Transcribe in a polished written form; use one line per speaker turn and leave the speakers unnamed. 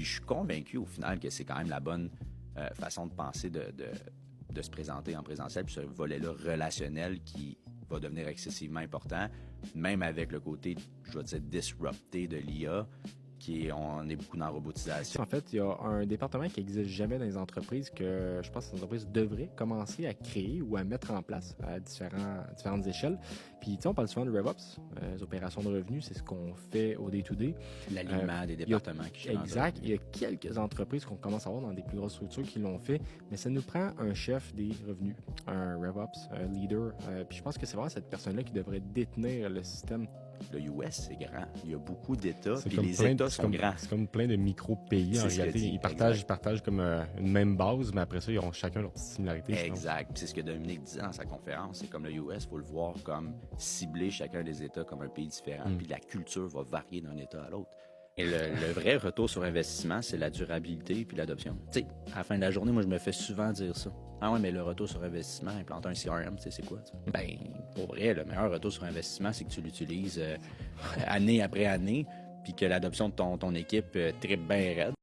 Puis je suis convaincu au final que c'est quand même la bonne façon de penser de se présenter en présentiel. Puis ce volet-là relationnel qui va devenir excessivement important, même avec le côté, je vais dire, disrupté de l'IA, on est beaucoup dans la robotisation.
En fait, il y a un département qui n'existe jamais dans les entreprises que je pense que les entreprises devraient commencer à créer ou à mettre en place à différentes échelles. Puis, tu sais, on parle souvent de RevOps, les opérations de revenus, c'est ce qu'on fait au day-to-day.
L'alignement des départements qui gèrent.
Exact. Il y a quelques entreprises qu'on commence à voir dans des plus grosses structures qui l'ont fait, mais ça nous prend un chef des revenus, un RevOps, un leader. Puis je pense que c'est vraiment cette personne-là qui devrait détenir le système.
Le US, c'est grand. Il y a beaucoup d'États, puis
comme
les États sont grands.
C'est comme plein de micro-pays. En réalité, ils partagent comme une même base, mais après ça, ils ont chacun leur petite similarité.
Exact. C'est ce que Dominique disait dans sa conférence. C'est comme le US, il faut le voir comme cibler chacun des États comme un pays différent, puis la culture va varier d'un État à l'autre. Et le vrai retour sur investissement, c'est la durabilité puis l'adoption. Tu sais, à la fin de la journée, moi, je me fais souvent dire ça. Ah ouais, mais le retour sur investissement, implanter un CRM, tu sais, c'est quoi? T'sais? Ben, pour vrai, le meilleur retour sur investissement, c'est que tu l'utilises année après année, puis que l'adoption de ton équipe trippe bien raide.